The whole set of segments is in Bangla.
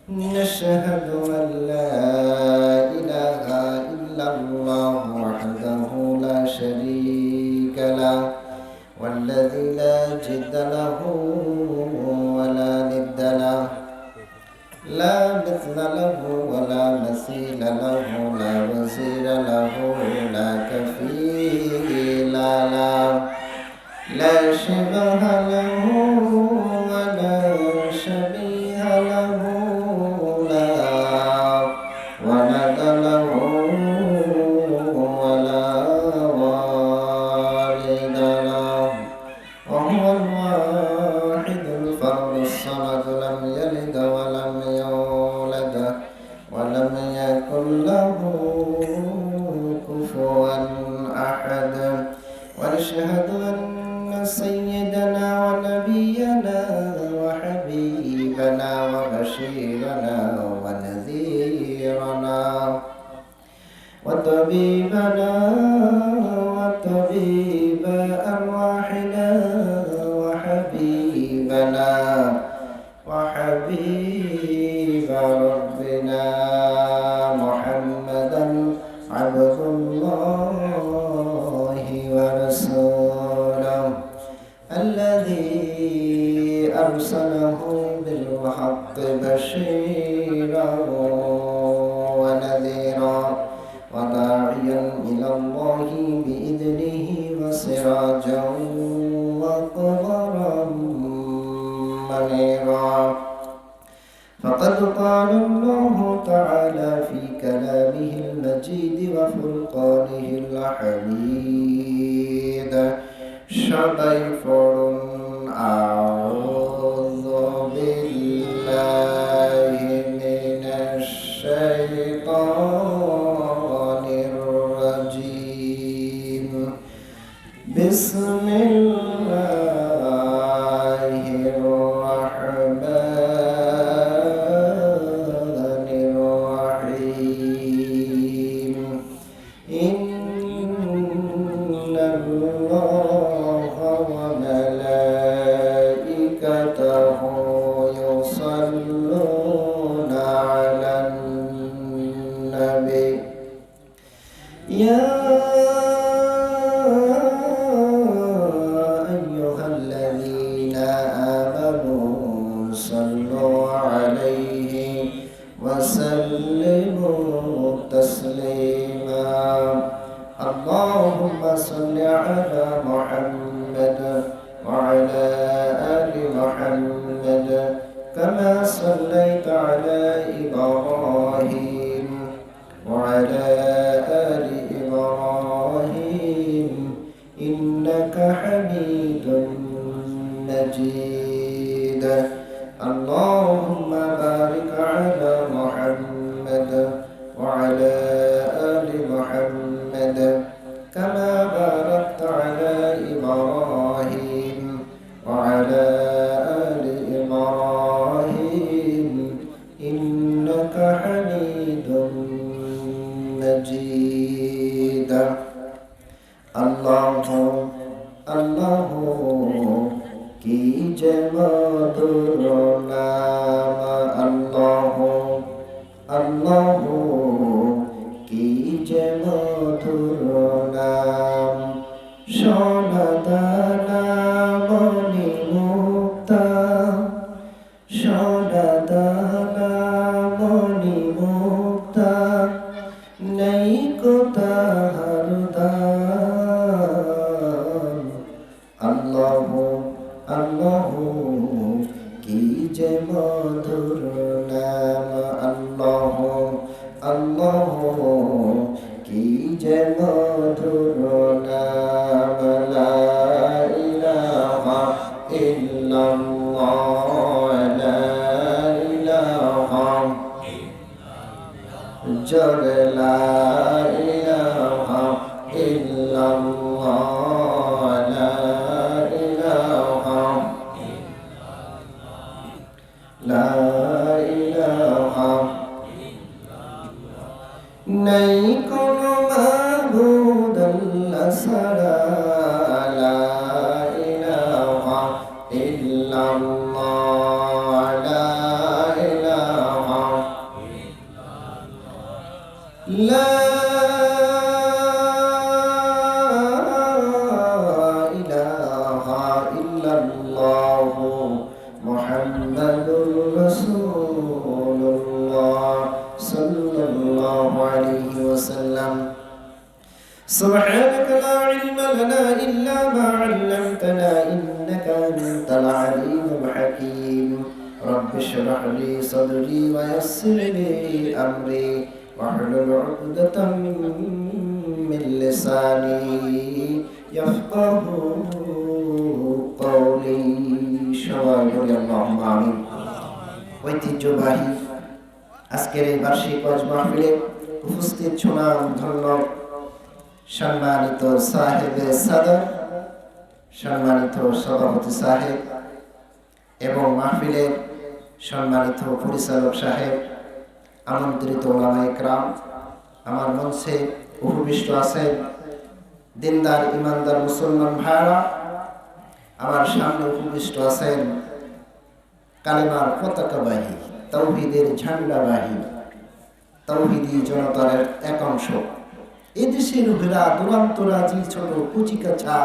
نشهد أن لا إله إلا الله وحده لا شريك له والذي لا جد له ولا ند له لا مثل له ولا مثيل له لا وزير له لا كفيل له لا شبه له ولا شبيه له لا ولد له ولا والد له وهو الواحد الفرد الصمد لم يلد ولم يولد ولم يكن له كفوا أحد ونشهد أن سيدنا ونبينا وحبيبنا وبشيرنا ونذيرنا وطبيبنا وطبيب أرواحنا وحبيبنا وحبيب ربنا محمدا عبد الله ورسوله الذي أرسله بالحق بشيرا ونذيرا وداعيا إلى الله بإذنه وسراجا وقمرا منيرا فقد قال الله تعالى في كلامه المجيد وفرقانه الحميد সবাই পড়ুন আউযু বিল্লাহি মিনাশ শাইতানির রাজীম বিসমিল্লাহির রাহমানির রাহিম ইন্নাল্লাহ وملائكته يصلون على النبي يا أيها الذين آمنوا صلوا عليه وسلموا تسليما اللهم صل على محمد وعلى آل محمد كما صليت على إبراهيم وعلى آل إبراهيم إنك حميد مجيد اللهم بارك على محمد وعلى آل محمد كما باركت على إبراهيم وعلى آل إبراهيم إنك حميد مجيد الله الله কি যে মধুর নাম আল্লাহ আল্লাহ কি যে মধুর নাম সোনাদানা মণি মুক্তা সোনাদানা মণি মুক্তা নেই কোথার দাম আল্লাহ আল্লাহ কি যে মধুর নাম আল্লাহ আল্লাহ কি যে মধুর নাম লা ইলাহা ইল্লাল্লাহ লা ইলাহা জোরে লা ইলাহা ইল্লাল্লাহ লা ইলাহা লা ইলাহা নেই কোনো মাবুদ আল্লাহ ছাড়া লা ইলাহা ইল্লাল্লাহ লা ইলাহা صدري ويسر لي أمري واحلل عقدة من لساني يفقهوا قولي সবাই اللهم آمين ঐতিহ্যবাহী আজকের এই বার্ষিক ওয়াজ মাহফিলে উপস্থিত সুনাম ধন্য সম্মানিত সাহেবে সাদর, সম্মানিত সভাপতি সাহেব এবং মাহফিলের সম্মানিত পরিচালক সাহেব, আমন্ত্রিত ওলামায়ে কেরাম, আমার মঞ্চে উপবিষ্ট আছেন দিনদার ইমানদার মুসলমান ভাইরা, আমার সামনে উপবিষ্ট আছেন কালেমার পতাকাবাহী, তাওহীদের ঝান্ডাবাহী, তাওহীদি জনতার এক অংশ, এদেশের হীরা দুরান্তরাজি ছোট কুচিকাছা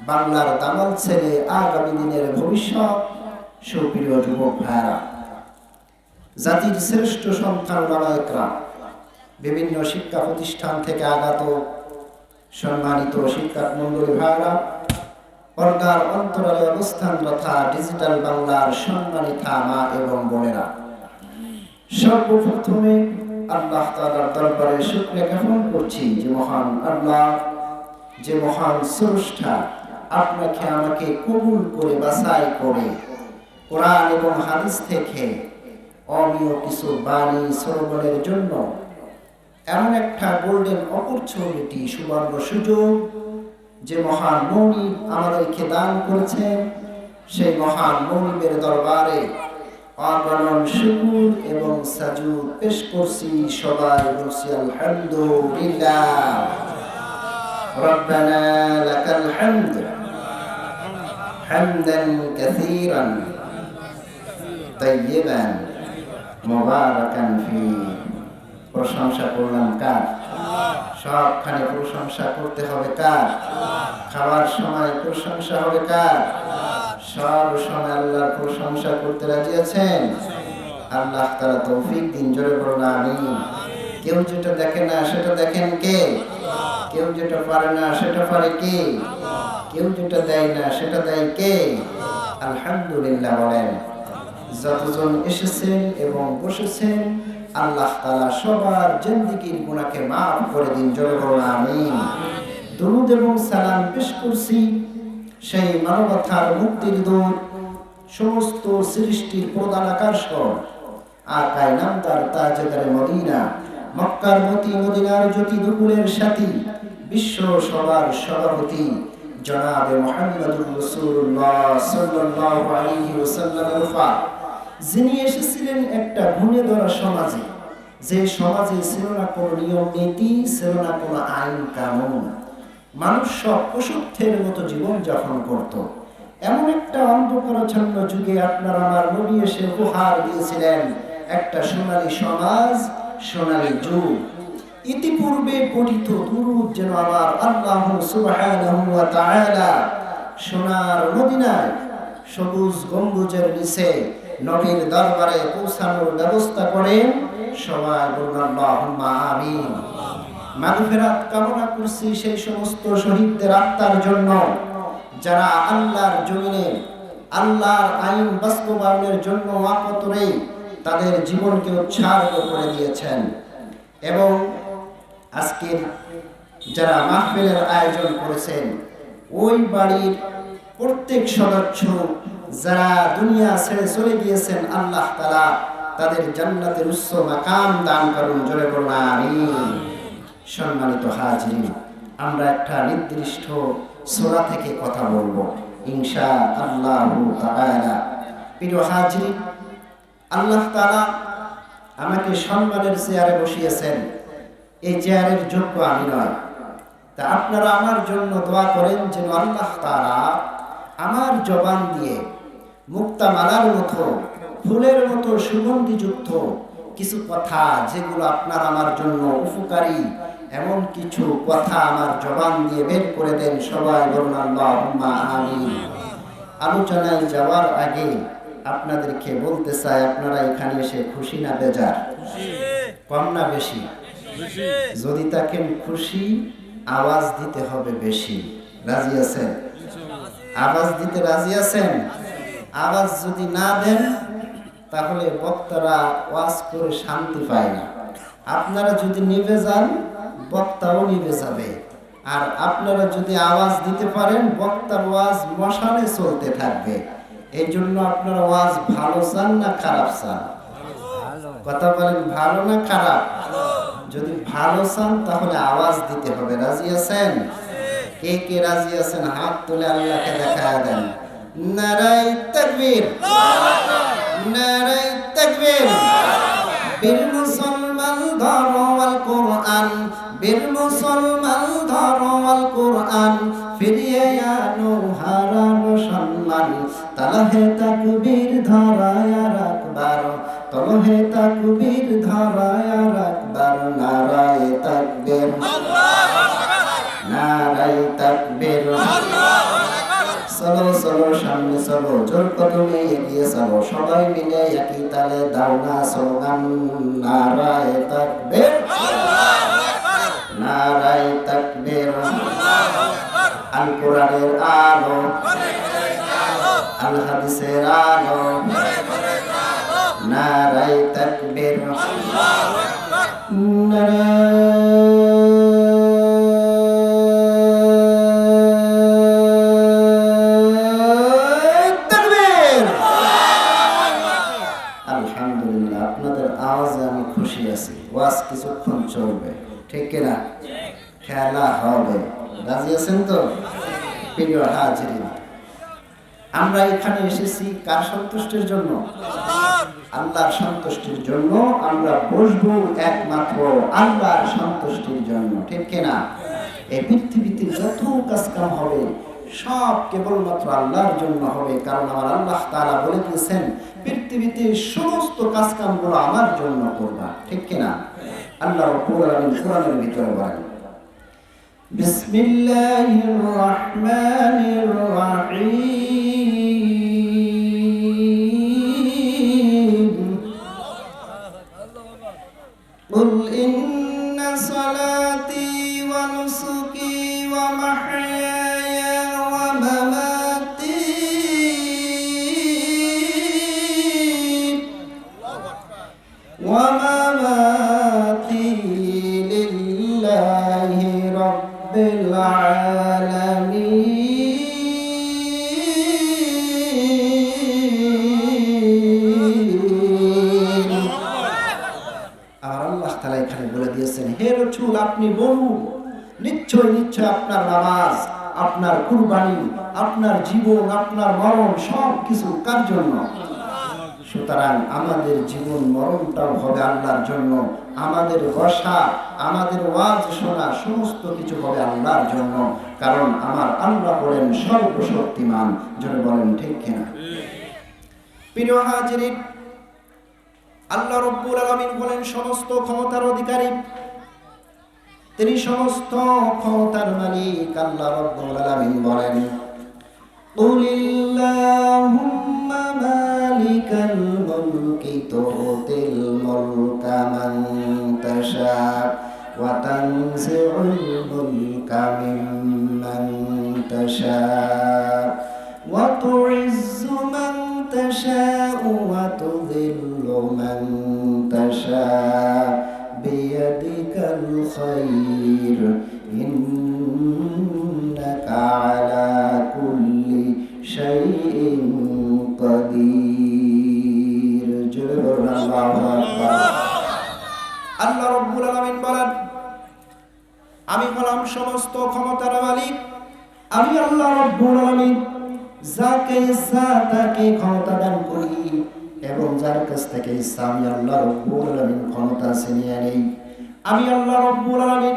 বাংলার দামাল ছেলে, আগামী দিনের ভবিষ্যৎ। সুপ্রিয় যুবক ভাইরা, জাতির শ্রেষ্ঠ সন্তান ওলামায়ে কেরাম, বিভিন্ন শিক্ষা প্রতিষ্ঠান থেকে আগত সম্মানিত শিক্ষক মণ্ডলী ভাইরা, পর্দার অন্তরালে অবস্থান তথা ডিজিটাল বাংলার সম্মানিতা মা এবং বোনেরা, সর্বপ্রথমে আল্লাহ তাআলার দরবারে শুকরিয়া জ্ঞাপন করছি যে মহান আল্লাহ, যে মহান স্রষ্টা আপনাকে আমাকে কবুল করে বাছাই করে কোরআন এবং হাদিস থেকে অমীয় কিছু বাণী শ্রবণের জন্য এমন একটা গোল্ডেন অপরচুনিটি, সুবর্ণ সুযোগ যে মহান মনিব আমাদেরকে দান করেছেন, সেই মহান মনিবের দরবারে অগণন শুকর এবং সাজুদ পেশ করছি। সবাই বলছি আলহামদুলিল্লাহ। রব্বানা লাকাল হামদ হামদান কাসীরান তাইয়িবান মুবারাকান ফি। প্রশংসা করলাম কার? সবখানে প্রশংসা করতে হবে কার? খাওয়ার সময় প্রশংসা হবে কার? সব সময় আল্লাহর প্রশংসা করতে রাজি আছেন? আল্লাহ তাআলা তৌফিক দিন, জোরে বলুন আমিন। কেউ যেটা দেখে না সেটা দেখেন কে? কেউ যেটা পারে না সেটা পারে কে? কেউ যেটা দেয় না সেটা দেয় কে? আলহামদুলিল্লাহ বলেন। যতজন এসেছেন এবং বসেছেন, আল্লাহ তাআলা সবার জিন্দেগীর গুনাহকে মাফ করে দিন, জোরে বলুন আমিন। দুরূদ এবং সালাম পেশ করছি সেই মানবতার মুক্তির দূত, সমস্ত সৃষ্টির প্রধান আকর্ষণ, আকায়ে নামদার তাজদারে মদিনা, মক্কার মতি, মদিনার জ্যোতি, দুপুরের সাথী, বিশ্ব সবার সভাপতি জনাবে মুহাম্মদুর রাসূলুল্লাহ সাল্লাল্লাহু আলাইহি ওয়াসাল্লাম, যিনি এসেছিলেন একটা ঘুণে ধরা সমাজে, যে সমাজে ছিল না কোনো নিয়ম নীতি, ছিল না কোনো আইন কানুন, মানুষ সব পশুত্বের মতো জীবন যাপন করত। এমন একটা অন্ধকারাচ্ছন্ন যুগে আপনার আমার নবী এসে উপহার দিয়েছিলেন একটা সোনালী সমাজ, সোনালী যুগ। ইতিপূর্বে পঠিত দুরূদ যেন আমার আল্লাহ সুবহানাহু ওয়া তাআলা সোনার মদিনায় সবুজ গম্বুজের নিচে নবীর দরবারে পৌঁছানোর ব্যবস্থা করেন। সবাই বলুন আল্লাহুম্মা আমিন। মাগফিরাত কামনা করছি সেই সমস্ত শহীদদের আত্মার জন্য, যারা আল্লাহর জমিনে আল্লাহর আইন বাস্তবায়নের জন্য অকাতরে তাদের জীবনকে উৎসর্গ করে দিয়েছেন। এবং আজকের যারা মাহফিলের আয়োজন করেছেন, ওই বাড়ির প্রত্যেক সদস্য যারা দুনিয়া ছেড়ে চলে গিয়েছেন, আল্লাহ তাআলা তাদের জান্নাতের উচ্চ মাকাম দান করুন, জোরে বলুন আমিন। সম্মানিত হাজিরিন, আমরা একটা নির্দিষ্ট সূরা থেকে কথা বলবো ইনশাআল্লাহ তাআলা। প্রিয় হাজিরিন, আল্লাহ তাআলা আমাকে সম্মানের চেয়ারে বসিয়েছেন, এই চেয়ারের যোগ্য আমি নয়। তা আপনারা আমার জন্য দোয়া করেন যেন আল্লাহ তাআলা আমার জবান দিয়ে মুক্তা মালার মতো, ফুলের মতো সুগন্ধিযুক্ত কিছু কথা, যেগুলো আপনার আমার জন্য উপকারী, এমন কিছু কথা আমার জবান দিয়ে বের করে দেন। সবাই বলুন আল্লাহুম্মা আমিন। আলোচনায় যাওয়ার আগে আপনাদেরকে বলতে চাই, আপনারা এখানে এসে খুশি না বেজার? কম না বেশি? যদি থাকেন খুশি, আওয়াজ দিতে হবে বেশি। রাজি আছেন? আওয়াজ দিতে রাজি আছেন? আওয়াজ যদি না দেন তাহলে বক্তারা ওয়াজ করে শান্তি পায় না। আপনারা যদি নিভে যান, বক্তাও নিভে যাবে। আর আপনারা যদি আওয়াজ দিতে পারেন, বক্তার ওয়াজ মশালে চলতে থাকবে। এই জন্য আপনারা ওয়াজ ভালো চান না খারাপ চান? কথা বলেন, ভালো না খারাপ? যদি ভালো চান তাহলে আওয়াজ দিতে হবে। রাজি আছেন? কে কে রাজি আছেন হাত তুলে আল্লাহকে দেখায় দেন। নারায়ে তাকবীর, নারায়ে তাকবীর। বীর মুসলমান ধরো আল কোরআন, বীর মুসলমান ধরো আল কোরআন, ফিরিয়ে আনো হারানো সম্মান। তালহে তাকবীর ধরায়া রাখবার, তলহে তাকবীর ধরায়া রাখবার। নারায়ে তাকবীর, নারায়ে তাকবীর। চলো চলো সামনে চলো, জোর কদমে এগিয়ে চলো, সবাই মিলে একই তালে দাও না স্লোগান। নারায়ে তাকবীর, নারায়ে তাকবীর। আল কোরআনের আলো, আল হাদিসের আলো। নারায়ে তাকবীর, আলহামদুলিল্লাহ। আপনাদের আওয়াজে আমি খুশি আছি। ওয়াজ কিছুক্ষণ চলবে, ঠিক কিনা? খেলা হবে। রাজি আছেন তো? প্রিয় হাজিরিন, আমরা এখানে এসেছি কার সন্তুষ্টির জন্য? আল্লাহর সন্তুষ্টির জন্য। আমরা বসবো একমাত্র আল্লাহর সন্তুষ্টির জন্য, ঠিক কিনা? এই পৃথিবীতে যত কাজ কাম হবে সব কেবলমাত্র আল্লাহর জন্য হবে। কারণ আমার আল্লাহ তাআলা বলে দিয়েছেন, পৃথিবীতে সমস্ত কাজ কামগুলো আমার জন্য করবা, ঠিক কিনা? আল্লাহ রাব্বুল আলামিন কোরআনের ভিতরে বলেন, বিসমিল্লাহির রহমানির রহিম। কুল ইন্না সালাতি ওয়া নুসুকি ওয়া মাহইয়ায়া ওয়া মামাতি ওয়া মামাতি লিল্লাহি রাব্বিল আলামিন। আর আল্লাহ তাআলা এখানে বলে দিয়েছেন, হে রাসূল আপনি বলুন, নিশ্চয় নিশ্চয় আপনার নামাজ, আপনার কুরবানি, আপনার জীবন, আপনার মরণ সব কিছু কার জন্য? সুতরাং আমাদের জীবন মরণটাও হবে আল্লাহর জন্য। আমাদের বসা, আমাদের ওয়াজ শোনা সমস্ত কিছু হবে আল্লাহর জন্য। কারণ আমার আল্লাহ বলেন সর্বশক্তিমান। জোরে বলেন ঠিক কিনা? প্রিয় হাজিরিন, আল্লাহ রাব্বুল আলামিন বলেন সমস্ত ক্ষমতার অধিকারী, তিনি সমস্ত ক্ষমতার মালিক। আল্লাহ রাব্বুল আলামিন বলেন, কুলিল্লাহুম্মা মালিকাল মুলকি তুতিল মুলকা মান তাশা ওয়া তানজিউল মুলকা মিম্মান তাশা ওয়া তুইজ্জু মান তাশা ওয়া তুযিল্লু মান তাশা বিয়াদিকাল খায়র ইন্নাকা আলা কুল্লি শাইইন কাদির। জোরে বলুন আল্লাহু আকবার। আল্লাহ রাব্বুল আলামিন বলেন, আমি হলাম সমস্ত ক্ষমতার মালিক। আমি আল্লাহ রাব্বুল আলামিন যাকে ইচ্ছা তাকে ক্ষমতা দান করি এবং যার কাছ থেকে ইচ্ছা আমি আল্লাহ রাব্বুল আলামিন ক্ষমতা ছিনিয়ে নেই। আমি আল্লাহ রাব্বুল আলামিন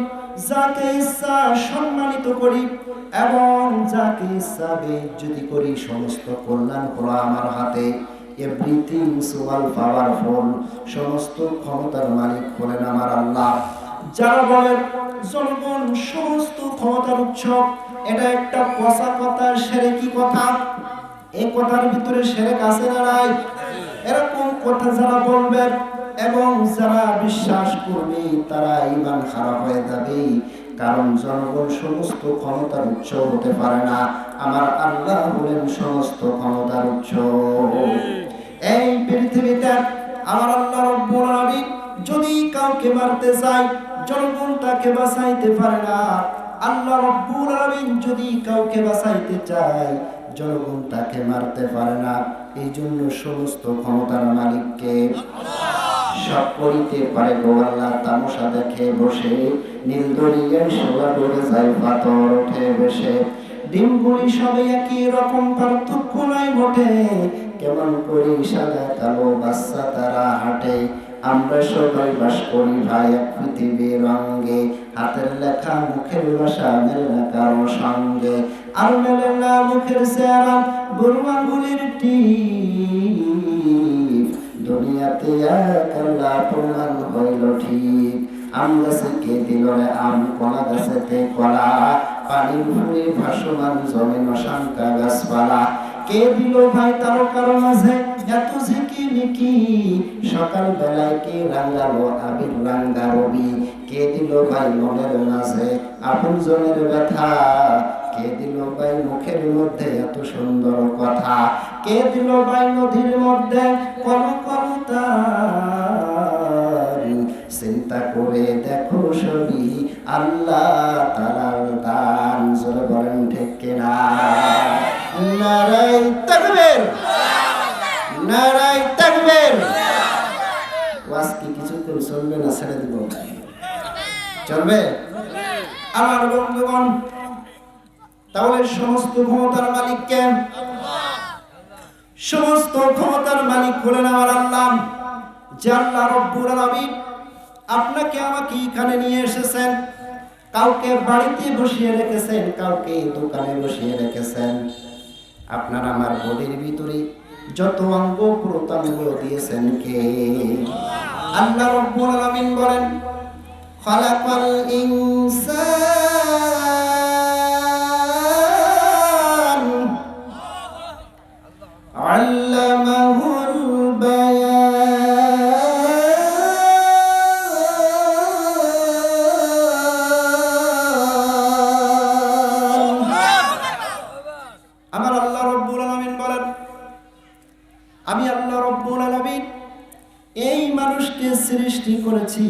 যাকে ইচ্ছা সম্মানিত করি এবং যাকে ইচ্ছা বেইজ্জতি করি। সমস্ত কল্যাণ হলো আমার হাতে। Everything super powerful. সমস্ত ক্ষমতার মালিক হলেন আমার আল্লাহ। যারা বলেন জনগণ সমস্ত ক্ষমতার উৎস, এটা একটা পচা কথা, শিরকি কথা। এই কথার ভিতরে শিরক আছে না নাই? এরকম কথা যারা বলবে এবং যারা বিশ্বাস করবে তারা ঈমান খারাপ হয়ে যাবে। কারণ জনগণ সমস্ত ক্ষমতার উৎস হতে পারে না। আমার আল্লাহ হলেন সমস্ত ক্ষমতার উৎস। এই পৃথিবীতে আমার আল্লাহ রাব্বুল আলামিন যদি কাউকে মারতে চায় জনগণ তাকে বাঁচাইতে পারে না। আল্লাহ রাব্বুল আলামিন যদি কাউকে বাঁচাইতে চায় জনগণ তাকে মারতে পারে না। এই জন্য সমস্ত ক্ষমতার মালিককে সব করিতে পারে গো আল্লাহ। তামাশা দেখে বসে নীল দরিয়ার শোভা ডরে যায় পাথর ওঠে বসে। ডিমগুলি সবে একই রকম, পার্থক্য নাই বটে। কেমন করি সাদা কালো বাচ্চা তারা হাঁটে। আমরা সবাই বাস করি ভাই এক পৃথিবীর রঙে। হাতের লেখা মুখের ভাষা মেলে না কারো সঙ্গে। আর মেলে না মুখের চেহারা গরু আঙ্গুলের টিপ। দুনিয়াতে এক আল্লাহ প্রমাণ হইল ঠিক। আম গাছে কে দিল রে আম, কলা গাছেতে কলা। পানির উপরে ভাসমান জমিন অশাঙ্কা গাছপালা। কে দিল ভাই তারকার মাঝে এত ঝিকিমিকি। সকাল বেলায় কে রাঙ্গালো আবির রাঙ্গা রবি। কে দিল ভাই মনের মাঝে আপন জনের ব্যথা। কে দিল ভাই মুখের মধ্যে এত সুন্দর কথা। কে দিল ভাই নদীর মধ্যে কলকলতা। চিন্তা করে দেখো সবই আল্লাহ তাআলার দান। জোরে বলেন ঠিক কিনা? নারায়ে তাকবীর, নারায়ে তাকবীর। ওয়াজ কি কিছুক্ষণ চলবে না ছেড়ে দিব? চলবে? আমার বন্ধুগণ, তাহলে সমস্ত ক্ষমতার মালিক কে? সমস্ত ক্ষমতার মালিক হলেন আমার আল্লাহ। যে আল্লাহ রব্বুল আলামিন আপনাকে আমাকে এখানে নিয়ে এসেছেন। কাউকে বাড়িতে বসিয়ে রেখেছেন, কাউকে দোকানে বসিয়ে রেখেছেন। আপনার আমার বডির ভিতরে যত অঙ্গ প্রত্যঙ্গ দিয়েছেন কে? আল্লাহ রব্বুল আলামিন বলেন, খালাকাল ইনসান আল্লামাহুল বায়ান। আমার আল্লাহ রব্বুল আলামিন বলেন, আমি আল্লাহ রব্বুল আলামিন এই মানুষকে সৃষ্টি করেছি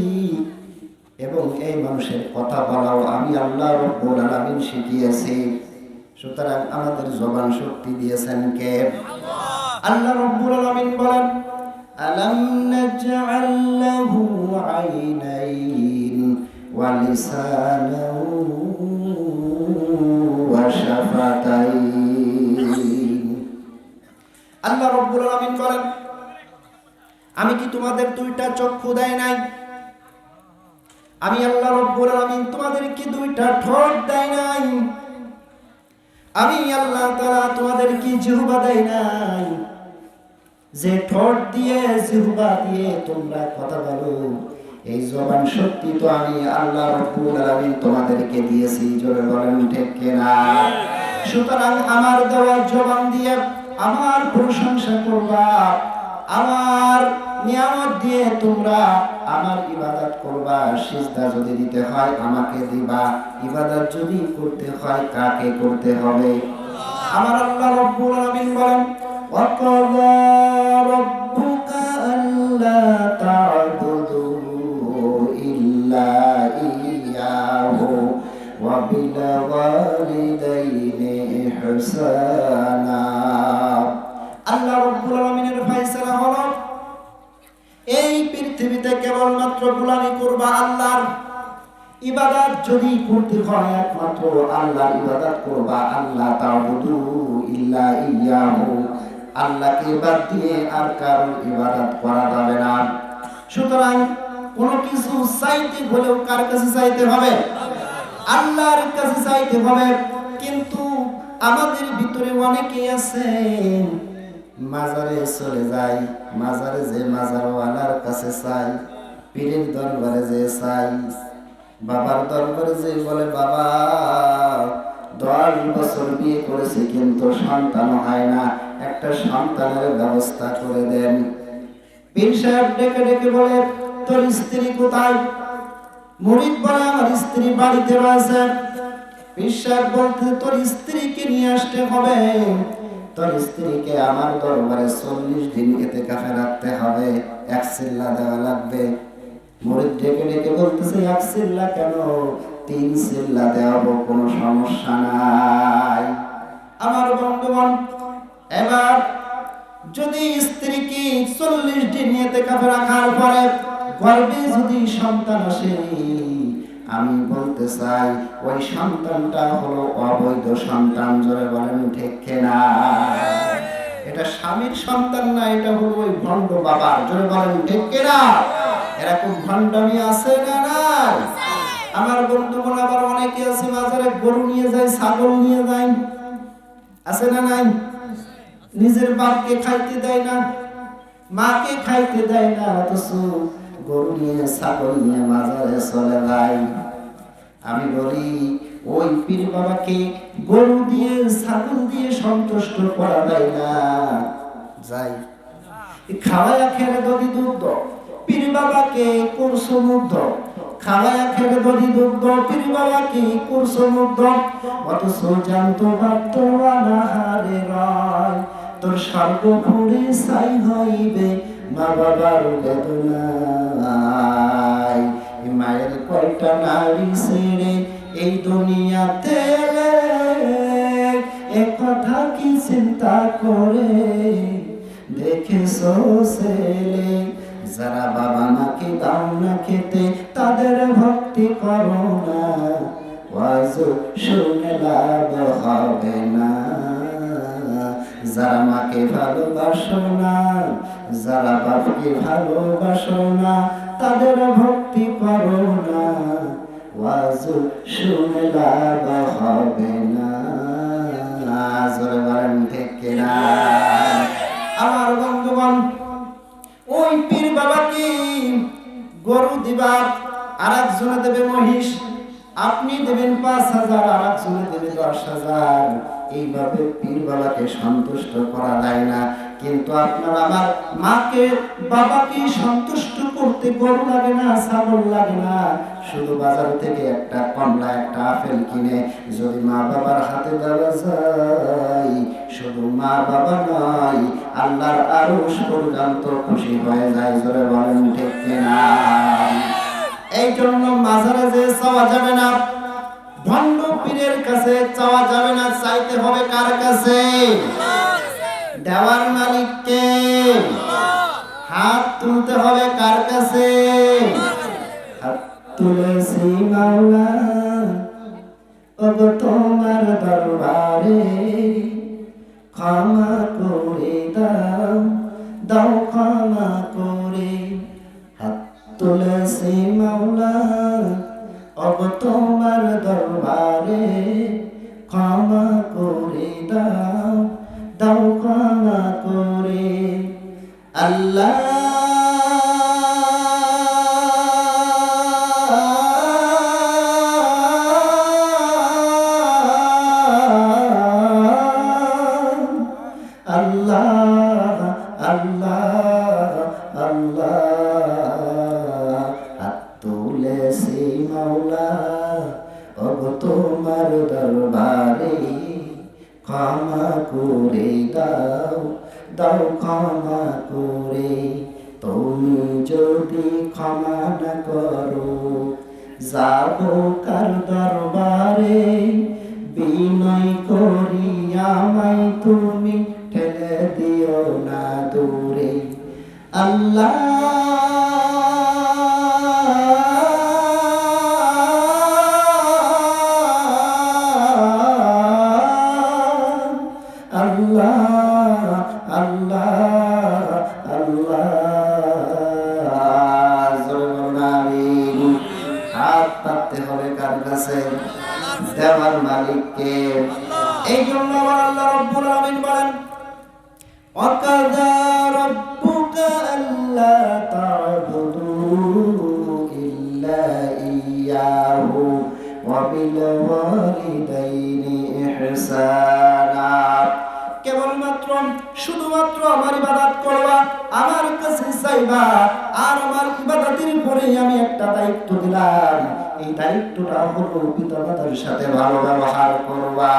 এবং এই মানুষের কথা বলাও আমি আল্লাহ রব্বুল আলামিন শিখিয়েছি। সুতরাং আমাদের জবান শক্তি দিয়েছেন কে? আল্লাহ রব্বুল আলামিন বলেন, আলাম নাজআল লাহু আইনাইন ওয়া লিসানান ওয়া শাফাতাইন। আল্লাহ রব্বুল আলামিন বলেন, আমি কি তোমাদের দুইটা চক্ষু দেই নাই? আমি আল্লাহ রব্বুল আলামিন তোমাদেরকে দুইটা ঠোঁট দেই নাই? আমি আল্লাহ তাআলা তোমাদের কি জিহ্বা দেই নাই? যে ঠোঁট দিয়ে জিহ্বা দিয়ে তোমরা কথা বলো, এই জবান শক্তি তো আমি আল্লাহ রব্বুল আলামিন তোমাদেরকে দিয়েছি। জোরে বলেন ঠিক কিনা? সুতরাং আমার দেওয়া জবান দিয়ে আমার প্রশংসা করবা, আমার নিয়ামত দিয়ে তোমরা আমার ইবাদত করবা। সিজদা যদি দিতে হয় আমাকে দিবা, ইবাদত যদি করতে হয় কাকে করতে হবে? আমার আল্লাহ রব্বুল আলামিন বলেন, ওয়া ক্বাযা রাব্বুকা আল্লা তা'বুদু ইল্লা ইয়্যাহু ওয়া বিল ওয়ালিদাইনি ইহসানা। আল্লাহ রব্বুল আলামিনের ফয়সালা হলো এই পৃথিবীতে কেবলমাত্র গোলামি করবা আল্লাহর। ইবাদত যদি করতে হয় একমাত্র আল্লাহর ইবাদত করবা। আল্লাহ তা'বুদু ইল্লা ইয়্যাহু, আল্লাহকে বাদ দিয়ে আর কারো ইবাদত করা যাবে না। সুতরাং কোনো কিছু চাইতে হলেও কার কাছে চাইতে হবে? আল্লাহর কাছে চাইতে হবে। কিন্তু আমাদের ভিতরে অনেকেই আছে মাজারে চলে যায়, মাজারে যে মাজারওয়ালার কাছে চাই, পীরের দরবারে যে চাই, বাবার দরবারে যে বলে বাবা 10 বছর বিয়ে করেছে কিন্তু সন্তান হয় না, একটা সন্তানের ব্যবস্থা করে দেন। পীর সাহেব ডেকে ডেকে বলে তোর স্ত্রী কোথায়? মুরিদ বলে আমার স্ত্রী বাড়িতে রয়েছে। পীর সাহেব বলতে তোর স্ত্রীকে নিয়ে আসতে হবে। তোর স্ত্রীকে আমার দরবারে 40 দিন ইতিকাফে রাখতে হবে, এক চিল্লা দেওয়া লাগবে। মুরিদ ডেকে ডেকে বলতেছে, এক চিল্লা কেন, 3 চিল্লা দেওয়াবো, কোনো সমস্যা নাই। আমার বন্ধুগণ, এবার যদি স্ত্রীকে 40 দিন ইতিকাফে রাখার পরে গর্ভে যদি সন্তান আসে, আমি বলতে চাই ওই সন্তানটা হলো অবৈধ সন্তান। জোরে বলেন ঠিক কিনা? এটা স্বামীর সন্তান না, এটা হলো ওই ভণ্ড বাবার। জোরে বলেন ঠিক কিনা? এরকম ভণ্ডামি আছে না নাই? আমার বন্ধুগণ, আবার অনেকে আছে বাজারে গরু নিয়ে যায়, ছাগল নিয়ে যায়, আছে না নাই? নিজের বাপকে খাইতে দেয় না, মাকে খাইতে দেয় না, অথচ গরু নিয়ে ছাগল নিয়ে বাজারে চলে যায়। আমি বলি, ওই পীর বাবাকে গরু দিয়ে ছাগল দিয়ে সন্তুষ্ট করা যায় না। যাই খাওয়ায়া খেলে দধি দুগ্ধ, পীর বাবাকে করছো মুগ্ধ। খাওয়ায়া খেলে দধি দুগ্ধ, পীর বাবাকে করছো মুগ্ধ। অথচ জানতো পারতো অনাহারে রয়, তোর সর্বপুরে ছাই হইবে মা বাবার বেদনায়। মায়ের কয়টা নারী ছেড়ে এই দুনিয়াতে এ কথা কি চিন্তা করে দেখেছো ছেলে? যারা বাবা মাকে দাও না খেতে, তাদের ভক্তি করো না, ওয়াজ শুনে লাভ হবে না। যারা মাকে ভালোবাসো না, যারা বাপকে ভালোবাসো না, তাদের ভক্তি করো না, ওয়াজ শুনে লাভ হবে না। জোরে বলেন ঠিক কিনা? আমার বন্ধুগণ, ওই পীর বাবাকে গরু দিবা, আর একজনে দেবে মহিষ, আপনি দেবেন 5,000, আর একজনে দেবে 10,000। এইভাবে পীর বাবাকে সন্তুষ্ট করা যায় না। কিন্তু আপনার আমার মাকে বাবাকে সন্তুষ্ট করতে গরু লাগে না, ছাগল লাগে না, শুধু বাজার থেকে একটা কমলা একটা আপেল কিনে যদি মা বাবার হাতে দেওয়া যায়, শুধু মা বাবা নয়, আল্লাহর আরশ পর্যন্ত খুশি হয়ে যায়। জোরে বলেন ঠিক কিনা? এই জন্য মাজারে যে চাওয়া যাবে না, ভণ্ড পীরের কাছে চাওয়া যাবে না, চাইতে হবে কার কাছে? দেওয়ার মালিককে। হাত তুলতে হবে কার কাছে? হাত তুলেছি মাওলা, ওগো তোমার দরবারে, ক্ষমা করে দাও, দাও ক্ষমা করে। হাত তুলেছি মাওলা, ওগো তোমার দরবারে, ক্ষমা করে দাও, দাও ক্ষমা করে। আল্লাহ আল্লাহ আল্লাহ আল্লাহ, হাত তুলেছি মাওলা, ওগো তোমার দরবারে, ক্ষমা করে দাও, দাও ক্ষমা করে। তুমি যদি ক্ষমা না করো, যাবো কার দরবারে? বিনয় করি আমায় তুমি ঠেলে দিও না দূরে। আল্লাহ আল্লাহ আল্লাহ আল্লাহ, জোরে হাত পাততে হবে কার কাছে? দেওয়ার মালিককে। এই জন্য আল্লাহ রাব্বুল আলামিন বলেন, ওয়াকাযা রাব্বুকা আল্লা তা'বুদু ইল্লা ইয়্যাহু ওয়া বিল ওয়ালিদাইনি ইহসানা। কেবলমাত্র শুধুমাত্র আমার ইবাদত করবা, আমার কাছে চাইবা, আর আমার ইবাদতের পরে আমি একটা দায়িত্ব দিলাম, এই দায়িত্বটা হলো পিতামাতার সাথে ভালো ব্যবহার করবা।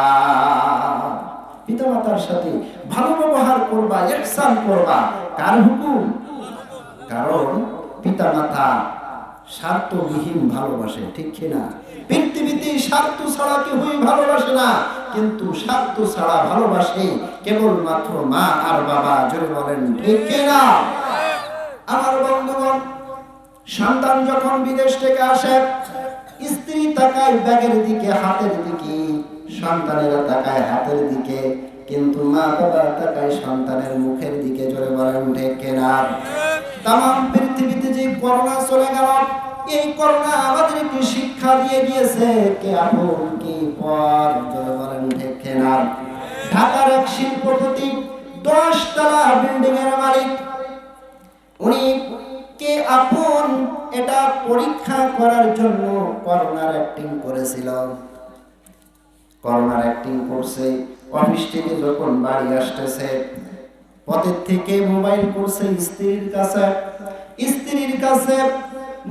পিতামাতার সাথে ভালো ব্যবহার করবা, ইহসান করবা। কার হুকুম? কারণ পিতামাতা স্বার্থবিহীন ভালোবাসে, ঠিক কিনা? পৃথিবীতে স্বার্থ ছাড়া কেউই ভালোবাসে না, কিন্তু স্বার্থ ছাড়া ভালোবাসে কেবলমাত্র মা আর বাবা। জোরে বলেন ঠিক কিনা? আমার বন্ধুগণ, সন্তান যখন বিদেশ থেকে আসে, স্ত্রী তাকায় ব্যাগের দিকে, হাতের দিকে, সন্তানেরা তাকায় হাতের দিকে, কিন্তু মা বাবা তাকায় সন্তানের মুখের দিকে। জোরে বলেন ঠিক কিনা? তাম পৃথিবীতে যে করোনা চলে গেল, এই করোনা আমাদেরকে শিক্ষা দিয়ে গিয়েছে কে আপন কি পর। জোরে বলেন ঠিক কিনা? ঢাকার এক শিল্পপতি 10 তলা বিল্ডিং এর মালিক, উনি কে আপন এটা পরীক্ষা করার জন্য করোনার অ্যাক্টিং করেছিল। করোনার অ্যাক্টিং করছে। অফিস থেকে যখন বাড়ি আসতেছে, পথের থেকে মোবাইল করছে স্ত্রীর কাছে, স্ত্রীর কাছে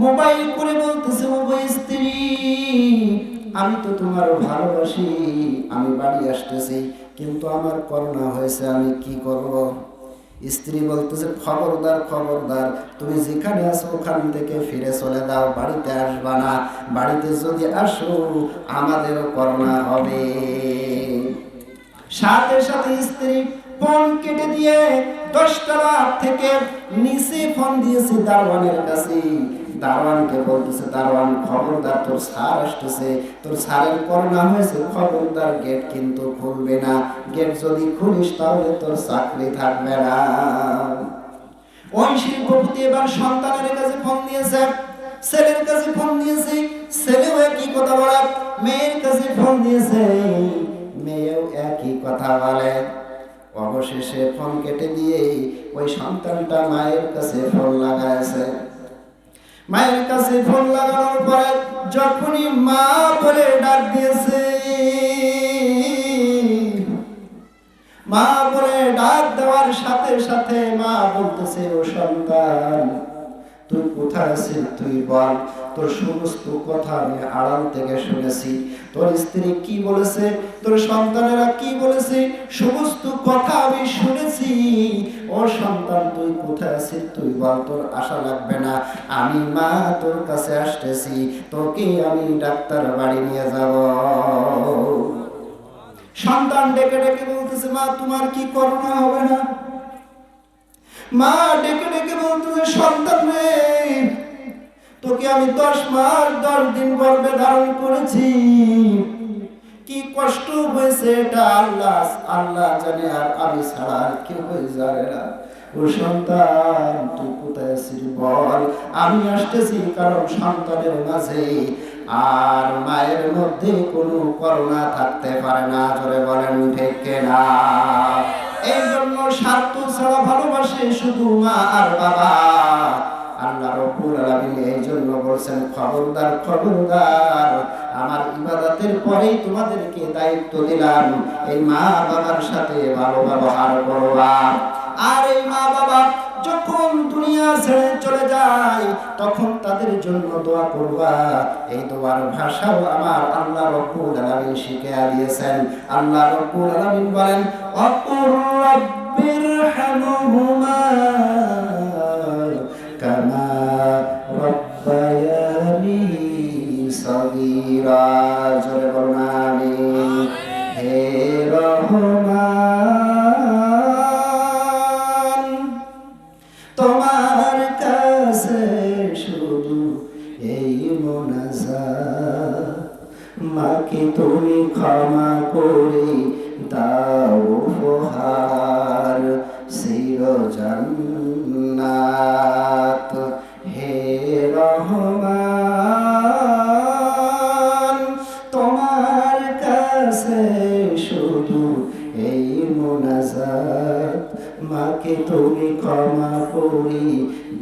মোবাইল করে বলতেছে, ও স্ত্রী, আমি তো তোমার ভালোবাসি, আমি বাড়ি আসতেছি, কিন্তু আমার করোনা হয়েছে, আমি কি করব? স্ত্রী বলতেছে, খবরদার খবরদার, তুমি যেখানে আছো ওখান থেকে ফিরে চলে দাও, বাড়িতে আসবা না। বাড়িতে যদি আসো আমাদেরও করোনা হবে। সাথে সাথে স্ত্রী ফোন কেটে দিয়ে 10 তলা থেকে নিচে ফোন দিয়েছে দারোয়ানের কাছে। দারোয়ানকে বলতেছে, দারোয়ান খবরদার, তোর স্যার আসতেছে, তোর স্যারের করোনা হয়েছে, খবরদার গেট কিন্তু খুলবে না, গেট যদি খুলিস তাহলে তোর চাকরি থাকবে না। ওই শিল্পপতি এবার সন্তানের কাছে ফোন দিয়েছে, ছেলের কাছে ফোন দিয়েছে, ছেলেও একই কথা বলে, মেয়ের কাছে ফোন দিয়েছে, মেয়েও একই কথা বলে। অবশেষে ফোন কেটে দিয়ে ওই সন্তানটা মায়ের কাছে ফোন লাগাইছে। মায়ের কাছে ফোন লাগানোর পরে যখনই মা বলে ডাক দিয়েছে, মা বলে ডাক দেওয়ার সাথে সাথে মা বলতেছে, ও সন্তান, তুই কোথায় আছিস তুই বল, তোর সমস্ত কথা আমি আড়াল থেকে শুনেছি। তোর স্ত্রী কি বলেছে, তোর সন্তানেরা কি বলেছে, সমস্ত কথা আমি শুনেছি। ও সন্তান, তুই কোথায় আছিস তুই বল, তোর আশা লাগবে না, আমি মা তোর কাছে আসতেছি, তোকে আমি ডাক্তার বাড়ি নিয়ে যাব। সন্তান ডেকে ডেকে বলতেছে, মা তোমার কি করোনা হবে না? মা ডেকে ডেকে বলতেছে, সন্তান রে, তোকে আমি 10 মাস 10 দিন গর্ভে ধারণ করেছি, কি কষ্ট হয়েছে এটা আল্লাহ আল্লাহ জানে, আর আমি ছাড়া আর কেউ জানে না। ও সন্তান, তুই কোথায় আছিস বল, আমি আসতেছি, কারণ সন্তানের মাঝে আর মায়ের মধ্যে কোনো করোনা থাকতে পারে না। জোরে বলেন ঠিক কিনা? এই জন্য স্বার্থ ছাড়া ভালোবাসে শুধু মা আর বাবা। আল্লাহ রাব্বুল আলামিন এই জন্য বলছেন, খবরদার খবরদার, আমার ইবাদতের পরেই তোমাদেরকে দায়িত্ব দিলাম, এই মা বাবার সাথে ভালো ব্যবহার করবা। আর এই মা বাবা যখন দুনিয়া ছেড়ে চলে যায়, তখন তাদের জন্য দোয়া করবা। এই দোয়ার ভাষাও আমার আল্লাহ রাব্বুল আলামিন শিখিয়ে দিয়েছেন। আল্লাহ রাব্বুল আলামিন বলেন, ওয়াকুর রাব্বিরহামহুমা কামা রাব্বায়ানি সগীরা। জোরে বলুন আমিন। হে রহমান, তোমার কাছে শুধু এই মোনাজাত, মাকে তুমি ক্ষমা করে দাও উপহার চির জান্নাত। হে রহমান, তোমার কাছে শুধু এই মোনাজাত, মাকে তুমি ক্ষমা করে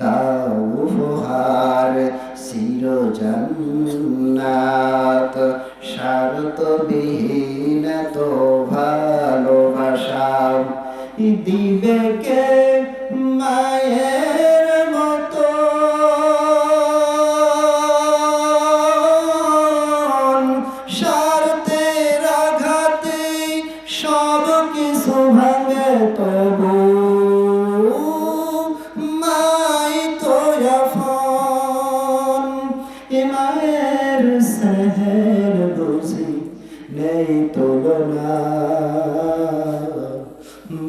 দাও উপহার চির জান্নাত। স্বার্থবিহীন তো ভালোবাসা দিবে কে মায়ের মতো, স্বার্থের আঘাতে সব কিছু এ মায়ের স্নেহের বুঝি নেই তুলনা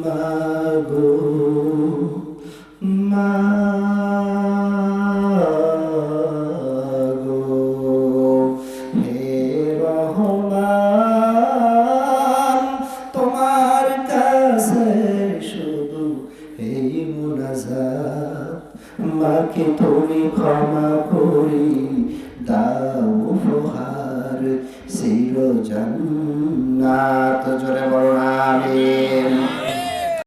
মাগো মাগো হে রহমান তোমার কাছে শুধু এই মুনাজাত মাকে তুমি ক্ষমা করি দাও উপহার চির জান্নাত জোরে বলো আমিন